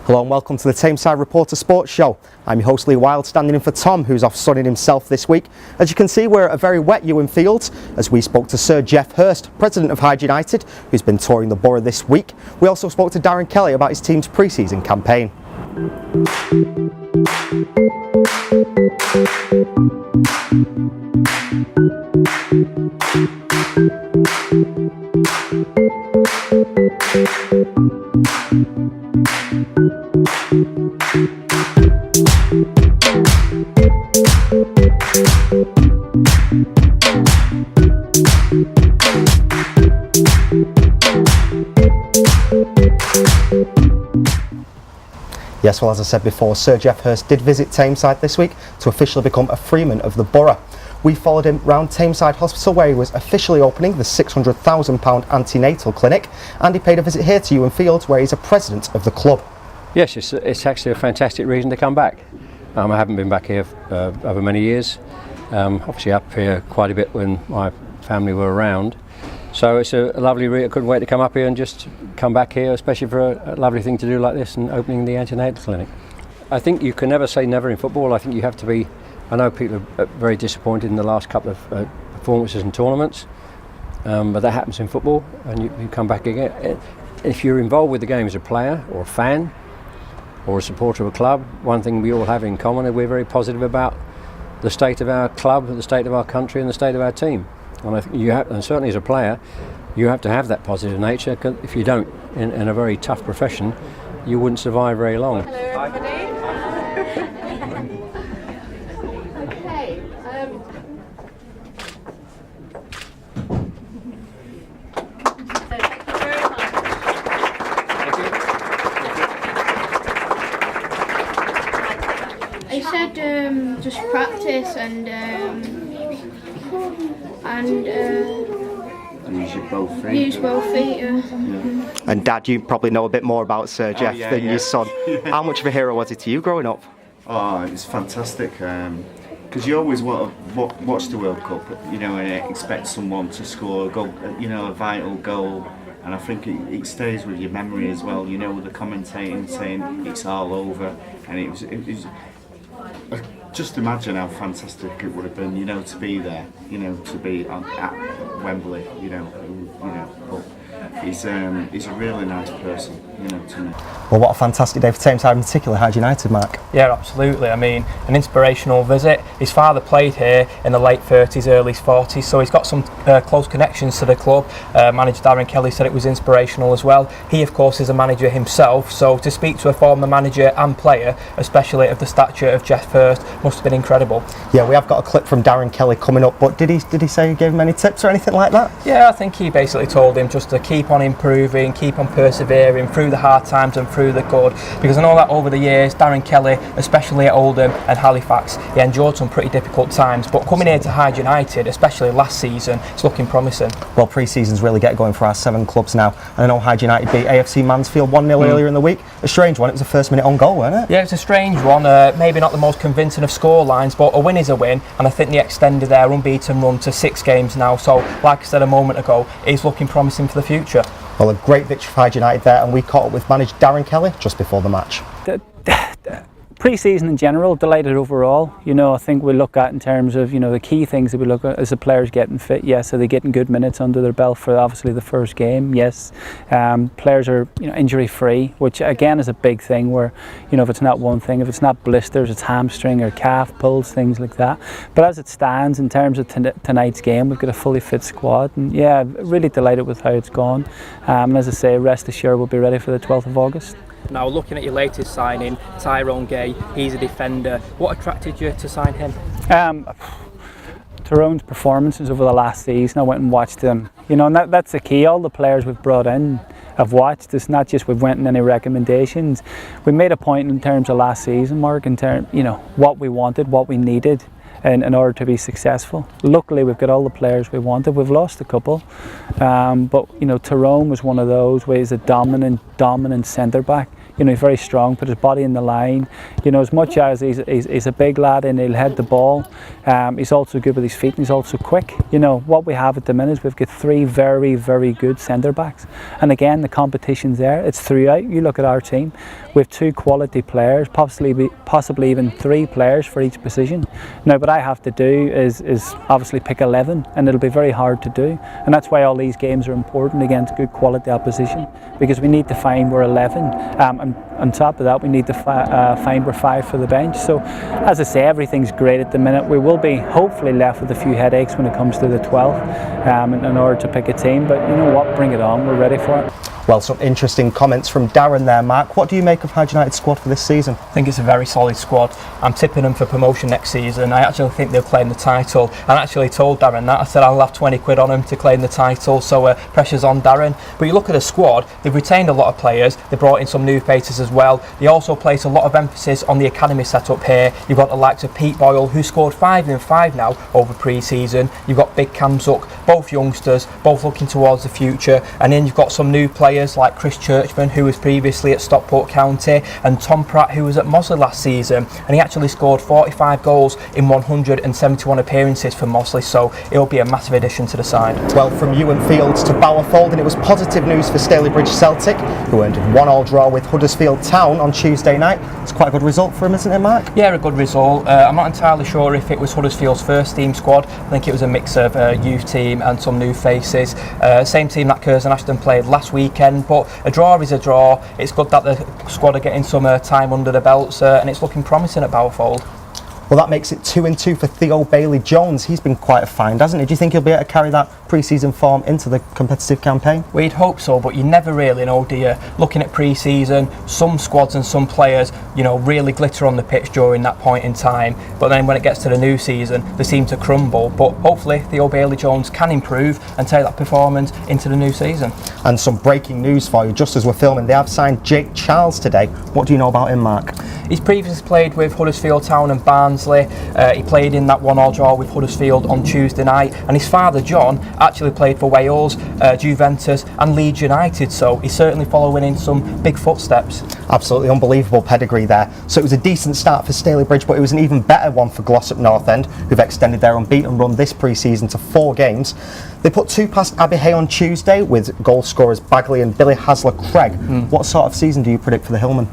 Hello and welcome to the Tameside Reporter Sports Show. I'm your host Lee Wild, standing in for Tom, who's off sunning himself this week. As you can see, we're at a very wet Ewen Fields as we spoke to Sir Geoff Hurst, president of Hyde United, who's been touring the borough this week. We also spoke to Darren Kelly about his team's pre-season campaign. Yes, well, as I said before, Sir Geoff Hurst did visit Tameside this week to officially become a Freeman of the borough. We followed him round Tameside Hospital, where he was officially opening the £600,000 antenatal clinic, and he paid a visit here to Ewen Fields, where he's a president of the club. Yes, it's actually a fantastic reason to come back. I haven't been back here over many years, obviously up here quite a bit when my family were around. So it's a lovely, I couldn't wait to come up here and just come back here, especially for a lovely thing to do like this and opening the antenatal clinic. I think you can never say never in football. I think you have to be, I know people are very disappointed in the last couple of performances and tournaments, but that happens in football, and you come back again. If you're involved with the game as a player or a fan or a supporter of a club, one thing we all have in common is we're very positive about the state of our club, the state of our country and the state of our team. And I think you have, and certainly as a player, you have to have that positive nature, because if you don't, in a very tough profession, you wouldn't survive very long. Hello everybody. Okay. Thank you very much. I said just practice and use both feet. And Dad, you probably know a bit more about Sir Geoff than your son. How much of a hero was he to you growing up? Oh, it's fantastic, because you always want to watch the World Cup, you know, and expect someone to score a goal, you know, a vital goal, and I think it stays with your memory as well. You know, the commentating saying it's all over, and it was just imagine how fantastic it would have been, you know, to be there, you know, to be at Wembley, you know. But he's a really nice person, you know, to me. Well, what a fantastic day for Tameside, in particular Hyde United, Mark. Yeah, absolutely. I mean, an inspirational visit. His father played here in the late 30s, early 40s, so he's got some close connections to the club. Manager Darren Kelly said it was inspirational as well. He, of course, is a manager himself, so to speak to a former manager and player, especially of the stature of Geoff Hurst, must have been incredible. Yeah, we have got a clip from Darren Kelly coming up, but did he say he gave him any tips or anything like that? Yeah, I think he basically told him just to keep on improving, keep on persevering through the hard times and through the good, because I know that over the years Darren Kelly, especially at Oldham and Halifax, he endured some pretty difficult times, but coming here to Hyde United, especially last season, it's looking promising. Well, pre-season's really getting going for our 7 clubs now, and I know Hyde United beat A.F.C Mansfield 1-0 earlier in the week. A strange one, it was a first minute on goal, wasn't it? Yeah, it's a strange one, maybe not the most convincing of score lines, but a win is a win, and I think they extended their unbeaten run to 6 games now, so like I said a moment ago, it's looking promising for the future. Well, a great victory for Hyde United there, and we caught up with manager Darren Kelly just before the match. Pre-season in general, delighted overall. You know, I think we look at in terms of, you know, the key things that we look at is the players getting fit. Yes, are they getting good minutes under their belt for obviously the first game? Yes. Players are, you know, injury free, which again is a big thing where, you know, if it's not one thing, if it's not blisters, it's hamstring or calf pulls, things like that. But as it stands in terms of tonight's game, we've got a fully fit squad, and yeah, really delighted with how it's gone. And as I say, rest assured we'll be ready for the 12th of August. Now, looking at your latest signing, Tyrone Gay, he's a defender. What attracted you to sign him? Tyrone's performances over the last season, I went and watched them. You know, and that's the key. All the players we've brought in, I've watched. It's not just we've went in any recommendations. We made a point in terms of last season, Mark, in terms, you know, what we wanted, what we needed in order to be successful. Luckily, we've got all the players we wanted. We've lost a couple, but you know, Tyrone was one of those where he's a dominant centre back. You know, he's very strong, put his body in the line. You know, as much as he's a big lad and he'll head the ball, he's also good with his feet and he's also quick. You know, what we have at the minute is we've got 3 very, very good centre backs. And again, the competition's there. It's throughout. You look at our team. with 2 quality players, possibly even 3 players for each position. Now, what I have to do is obviously pick 11, and it'll be very hard to do, and that's why all these games are important against good quality opposition, because we need to find we're 11, and on top of that we need to find we're 5 for the bench. So as I say, everything's great at the minute. We will be hopefully left with a few headaches when it comes to the 12th in order to pick a team, but you know what, bring it on, we're ready for it. Well, some interesting comments from Darren there, Mark. What do you make of Hyde United's squad for this season? I think it's a very solid squad. I'm tipping them for promotion next season. I actually think they'll claim the title. I actually told Darren that. I said I'll have 20 quid on them to claim the title, so pressure's on Darren. But you look at the squad, they've retained a lot of players. They brought in some new faces as well. They also place a lot of emphasis on the academy setup here. You've got the likes of Pete Boyle, who scored 5 in 5 now over pre-season. You've got Big Cam Zuck, both youngsters, both looking towards the future. And then you've got some new players like Chris Churchman, who was previously at Stockport County, and Tom Pratt, who was at Mossley last season, and he actually scored 45 goals in 171 appearances for Mossley, so it'll be a massive addition to the side. Well, from Ewen Fields to Bowerfold, and it was positive news for Stalybridge Celtic, who earned a 1-1 draw with Huddersfield Town on Tuesday night. It's quite a good result for him, isn't it, Mark? Yeah, a good result. I'm not entirely sure if it was Huddersfield's first team squad. I think it was a mix of youth team and some new faces. Same team that Curzon Ashton played last weekend, but a draw is a draw. It's good that the squad are getting some time under the belts, and it's looking promising at Bowerfold. Well, that makes it 2-2 for Theo Bailey-Jones. He's been quite a find, hasn't he? Do you think he'll be able to carry that pre-season form into the competitive campaign? We'd hope so, but you never really know, do you? Looking at pre-season, some squads and some players, you know, really glitter on the pitch during that point in time, but then when it gets to the new season, they seem to crumble. But hopefully Theo Bailey-Jones can improve and take that performance into the new season. And some breaking news for you, just as we're filming, they have signed Jake Charles today. What do you know about him, Mark? He's previously played with Huddersfield Town and Barnsley. He played in that 1-1 draw with Huddersfield on Tuesday night, and his father John actually played for Wales, Juventus and Leeds United, so he's certainly following in some big footsteps. Absolutely unbelievable pedigree there. So it was a decent start for Stalybridge, but it was an even better one for Glossop North End, who've extended their unbeaten run this pre-season to 4 games. They put 2 past Abbey Hay on Tuesday with goal scorers Bagley and Billy Hasler-Craig. What sort of season do you predict for the Hillmen?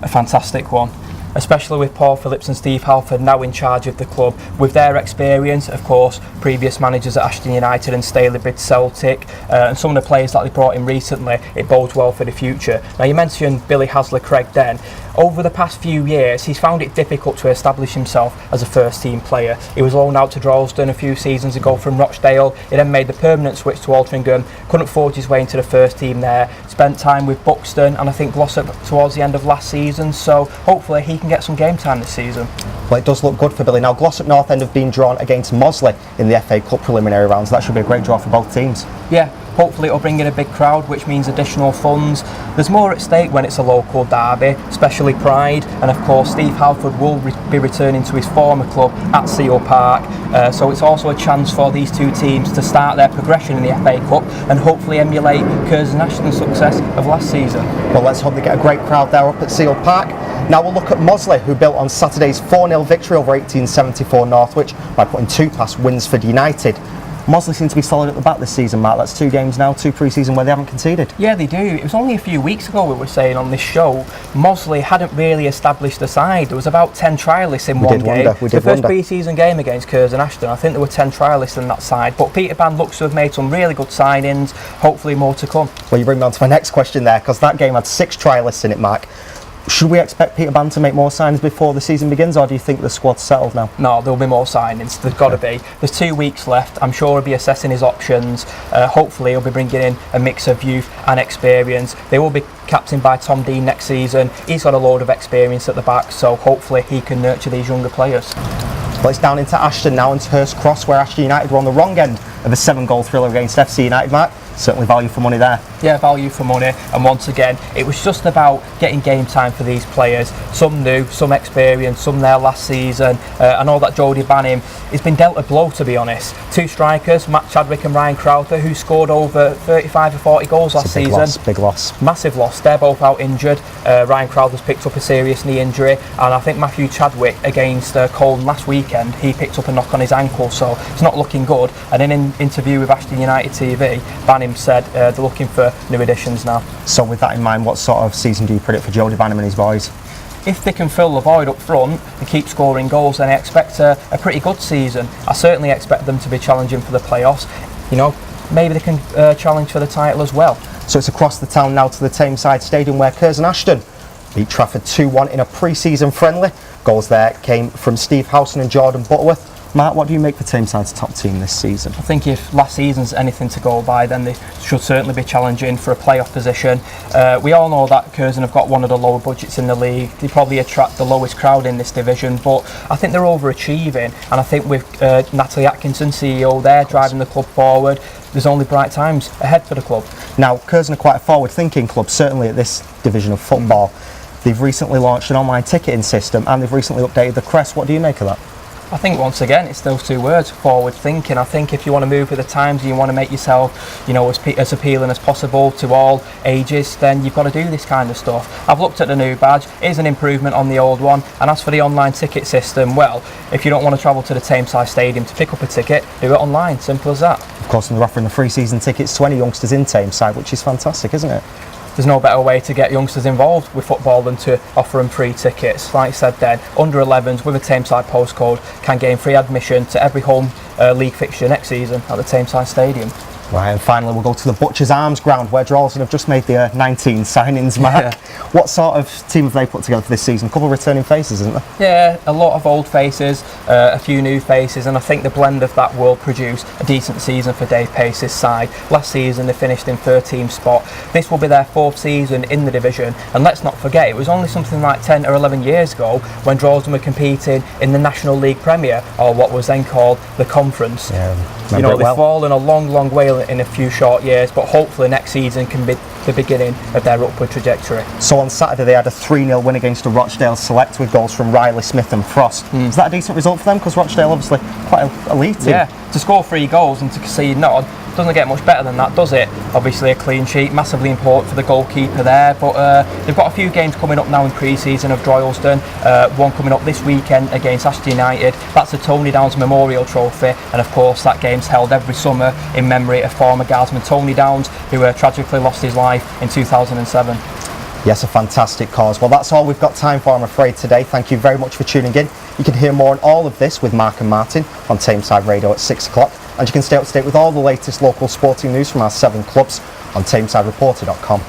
A fantastic one, especially with Paul Phillips and Steve Halford now in charge of the club. With their experience, of course, previous managers at Ashton United and Stalybridge Celtic, and some of the players that they brought in recently, it bodes well for the future. Now, you mentioned Billy Hasler-Craig then. Over the past few years, he's found it difficult to establish himself as a first-team player. He was loaned out to Droylsden a few seasons ago from Rochdale. He then made the permanent switch to Altrincham, couldn't forge his way into the first team there, spent time with Buxton and I think Glossop towards the end of last season, so hopefully he can get some game time this season. Well, it does look good for Billy. Now, Glossop North End have been drawn against Mossley in the FA Cup preliminary rounds. That should be a great draw for both teams. Yeah, hopefully it'll bring in a big crowd, which means additional funds. There's more at stake when it's a local derby, especially pride, and of course Steve Halford will be returning to his former club at Seal Park, so it's also a chance for these two teams to start their progression in the FA Cup and hopefully emulate Curzon Ashton's success of last season. Well, let's hope they get a great crowd there up at Seal Park. Now we'll look at Mossley, who built on Saturday's 4-0 victory over 1874 Northwich by putting 2 past Winsford United. Mossley seem to be solid at the back this season, Mark. That's 2 games now, 2 pre-season where they haven't conceded. Yeah, they do. It was only a few weeks ago we were saying on this show, Mossley hadn't really established the side. There was about 10 trialists in one game. The first pre-season game against Curzon Ashton, I think there were 10 trialists in that side. But Peter Band looks to have made some really good signings, hopefully more to come. Well, you bring me on to my next question there, because that game had 6 trialists in it, Mark. Should we expect Peter Band to make more signings before the season begins, or do you think the squad's settled now? No, there'll be more signings. There's got to be. There's 2 weeks left. I'm sure he'll be assessing his options. Hopefully he'll be bringing in a mix of youth and experience. They will be captained by Tom Dean next season. He's got a load of experience at the back, so hopefully he can nurture these younger players. Well, it's down into Ashton now, into Hurst Cross, where Ashton United were on the wrong end of a 7-goal thriller against FC United, Mark. Certainly value for money there. Yeah, value for money, and once again it was just about getting game time for these players. Some new, some experience, some there last season. I know that Jody Banning has been dealt a blow, to be honest. 2 strikers, Matt Chadwick and Ryan Crowther, who scored over 35 or 40 goals last season. Big loss. Massive loss. They're both out injured. Ryan Crowther's picked up a serious knee injury, and I think Matthew Chadwick against Colne last weekend, he picked up a knock on his ankle, so it's not looking good. And in an interview with Ashton United TV, Banning him said they're looking for new additions now. So with that in mind, what sort of season do you predict for Joe Devanham and his boys? If they can fill the void up front and keep scoring goals, then I expect a pretty good season. I certainly expect them to be challenging for the playoffs. You know, maybe they can challenge for the title as well. So it's across the town now to the Tameside Stadium, where Curzon Ashton beat Trafford 2-1 in a pre-season friendly. Goals there came from Steve Howson and Jordan Butterworth. Mark, what do you make for Tameside's top team this season? I think if last season's anything to go by, then they should certainly be challenging for a playoff position. We all know that Curzon have got one of the lower budgets in the league. They probably attract the lowest crowd in this division, but I think they're overachieving, and I think with Natalie Atkinson, CEO there, driving the club forward, there's only bright times ahead for the club. Now, Curzon are quite a forward-thinking club, certainly at this division of football. They've recently launched an online ticketing system and they've recently updated the crest. What do you make of that? I think once again it's those two words, forward thinking. I think if you want to move with the times and you want to make yourself, you know, as appealing as possible to all ages, then you've got to do this kind of stuff. I've looked at the new badge, it is an improvement on the old one, and as for the online ticket system, well, if you don't want to travel to the Tameside Stadium to pick up a ticket, do it online, simple as that. Of course, and they're offering the free season tickets to any youngsters in Tameside, which is fantastic, isn't it? There's no better way to get youngsters involved with football than to offer them free tickets. Like I said then, under 11s with a Tameside postcode can gain free admission to every home league fixture next season at the Tameside Stadium. Right, and finally we'll go to the Butchers Arms ground where Droylsden have just made the 19 signings, Mark. Yeah. What sort of team have they put together for this season? A couple of returning faces, isn't there? Yeah, a lot of old faces, a few new faces, and I think the blend of that will produce a decent season for Dave Pace's side. Last season they finished in 13th spot. This will be their 4th season in the division, and let's not forget it was only something like 10 or 11 years ago when Droylsden were competing in the National League Premier, or what was then called the Conference. Yeah, you know, they've fallen a long way in a few short years, but hopefully next season can be the beginning of their upward trajectory. So on Saturday they had a 3-0 win against a Rochdale Select with goals from Riley, Smith and Frost. Is that a decent result for them? Because Rochdale obviously quite a lead team. Yeah, to score 3 goals and to concede none doesn't get much better than that, does it? Obviously a clean sheet, massively important for the goalkeeper there, but they've got a few games coming up now in pre-season of Droylsden. One coming up this weekend against Ashton United. That's the Tony Downs Memorial Trophy, and of course that game's held every summer in memory of former guardsman Tony Downs, who tragically lost his life in 2007. Yes, a fantastic cause. Well, that's all we've got time for, I'm afraid, today. Thank you very much for tuning in. You can hear more on all of this with Mark and Martin on Tameside Radio at 6 o'clock, and you can stay up to date with all the latest local sporting news from our 7 clubs on tamesidereporter.com.